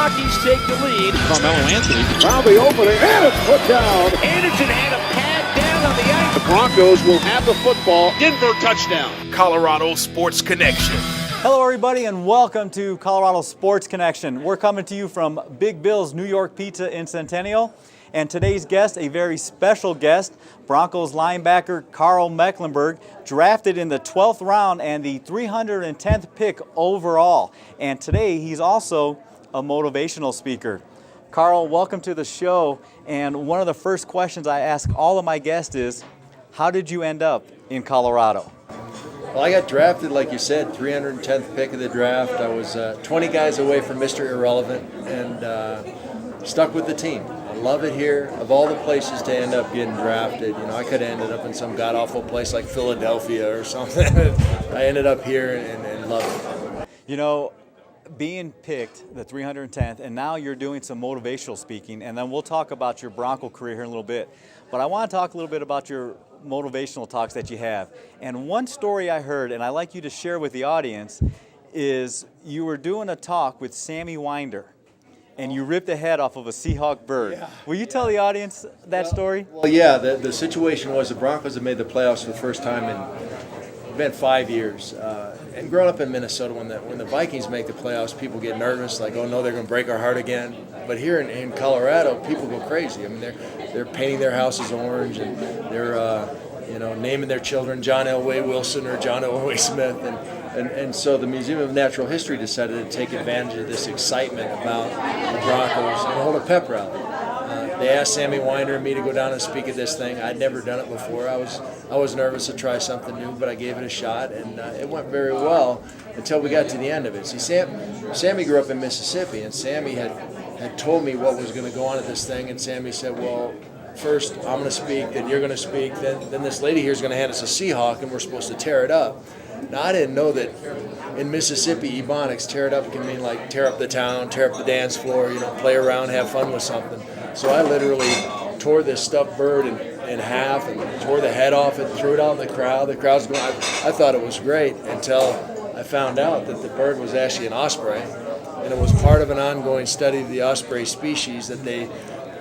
Rockies take the lead. Carmelo Anthony found the opening, and it's put down. Anderson had a pad down on the ice. The Broncos will have the football. Denver touchdown. Colorado Sports Connection. Hello everybody and welcome to Colorado Sports Connection. We're coming to you from Big Bill's New York Pizza in Centennial. And today's guest, a very special guest, Broncos linebacker Karl Mecklenburg, drafted in the 12th round and the 310th pick overall. And today he's also a motivational speaker. Karl, welcome to the show. And one of the first questions I ask all of my guests is, how did you end up in Colorado? Well, I got drafted, like you said, 310th pick of the draft. I was 20 guys away from Mr. Irrelevant and stuck with the team. I love it here. Of all the places to end up getting drafted, I could have ended up in some god-awful place like Philadelphia or something. I ended up here and loved it. Being picked, the 310th, and now you're doing some motivational speaking, and then we'll talk about your Bronco career here in a little bit. But I want to talk a little bit about your motivational talks that you have. And one story I heard, and I'd like you to share with the audience, is you were doing a talk with Sammy Winder, and you ripped the head off of a Seahawk bird. Yeah. Will you tell the audience that story? Well, yeah, the situation was the Broncos had made the playoffs for the first time in been 5 years. And growing up in Minnesota, when the Vikings make the playoffs, people get nervous, like, oh no, they're going to break our heart again. But here in Colorado, people go crazy. I mean, they're painting their houses orange, and they're naming their children John Elway Wilson or John Elway Smith, and so the Museum of Natural History decided to take advantage of this excitement about the Broncos and hold a pep rally. They asked Sammy Winder and me to go down and speak at this thing. I'd never done it before. I was nervous to try something new, but I gave it a shot, and it went very well until we got to the end of it. See, Sammy grew up in Mississippi, and Sammy had told me what was going to go on at this thing, and Sammy said, well, first I'm going to speak, then you're going to speak, then this lady here is going to hand us a Seahawk, and we're supposed to tear it up. Now, I didn't know that in Mississippi, Ebonics, tear it up can mean like tear up the town, tear up the dance floor, play around, have fun with something. So I literally tore this stuffed bird in half and tore the head off and threw it out in the crowd. The crowd's going, I thought it was great until I found out that the bird was actually an osprey, and it was part of an ongoing study of the osprey species that they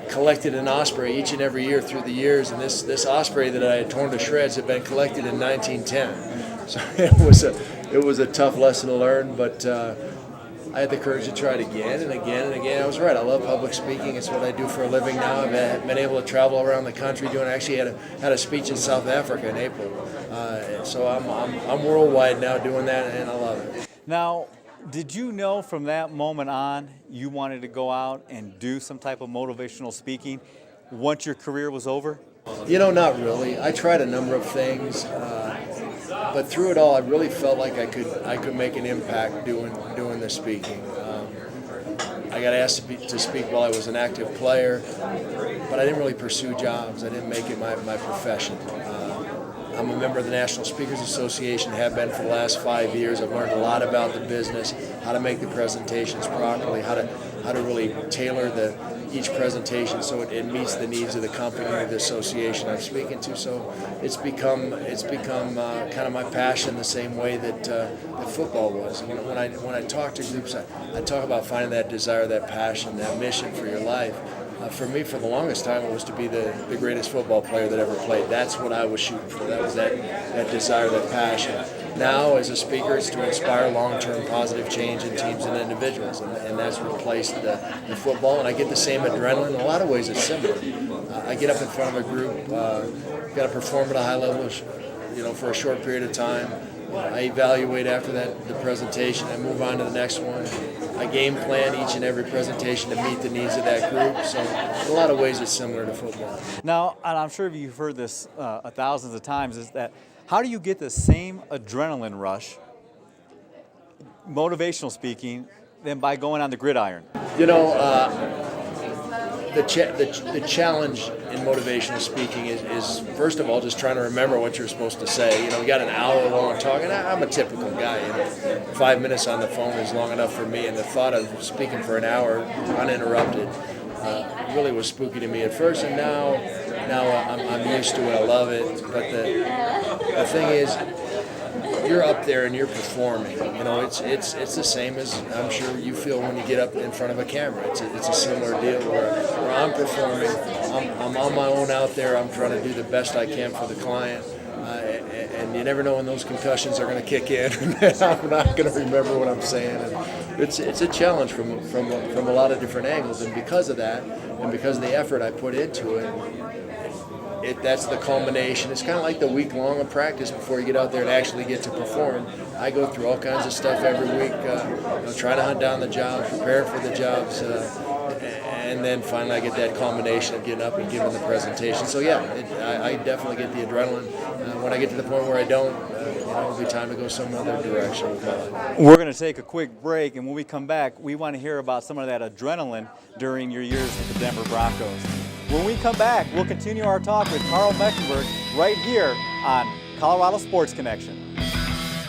collected an osprey each and every year through the years, and this osprey that I had torn to shreds had been collected in 1910. So it was a tough lesson to learn, but I had the courage to try it again and again and again. I was right. I love public speaking. It's what I do for a living now. I've been able to travel around the country doing. I actually had a speech in South Africa in April. So I'm worldwide now doing that, and I love it. Now, did you know from that moment on you wanted to go out and do some type of motivational speaking once your career was over? Not really. I tried a number of things, but through it all, I really felt like I could make an impact doing the speaking. I got asked to speak while I was an active player, but I didn't really pursue jobs. I didn't make it my profession. I'm a member of the National Speakers Association, have been for the last 5 years. I've learned a lot about the business, how to make the presentations properly, how to really tailor each presentation so it meets the needs of the company or the association I'm speaking to. So it's become kind of my passion, the same way that football was. When I talk to groups, I talk about finding that desire, that passion, that mission for your life. For me, for the longest time, it was to be the greatest football player that ever played. That's what I was shooting for. That was that desire, that passion. Now, as a speaker, it's to inspire long-term positive change in teams and individuals, and that's replaced the football. And I get the same adrenaline. In a lot of ways, it's similar. I get up in front of a group, got to perform at a high level, for a short period of time. I evaluate after the presentation. I move on to the next one. I game plan each and every presentation to meet the needs of that group. So in a lot of ways, it's similar to football. Now, and I'm sure you've heard this thousands of times, is that how do you get the same adrenaline rush, motivational speaking, than by going on the gridiron? The challenge in motivational speaking is first of all just trying to remember what you're supposed to say. We got an hour long talk, and I'm a typical guy. 5 minutes on the phone is long enough for me, and the thought of speaking for an hour uninterrupted really was spooky to me at first, and now I'm used to it. I love it. But the thing is, you're up there and you're performing. You know, it's the same as I'm sure you feel when you get up in front of a camera. It's a similar deal where I'm performing. I'm on my own out there. I'm trying to do the best I can for the client. And you never know when those concussions are going to kick in. I'm not going to remember what I'm saying. And it's a challenge from a lot of different angles. And because of that, and because of the effort I put into it, that's the culmination. It's kind of like the week long of practice before you get out there and actually get to perform. I go through all kinds of stuff every week, try to hunt down the jobs, prepare for the jobs, and then finally I get that culmination of getting up and giving the presentation. So yeah, I definitely get the adrenaline. When I get to the point where I don't, it'll be time to go some other direction with my life. We're going to take a quick break, and when we come back, we want to hear about some of that adrenaline during your years with the Denver Broncos. When we come back, we'll continue our talk with Karl Mecklenburg right here on Colorado Sports Connection.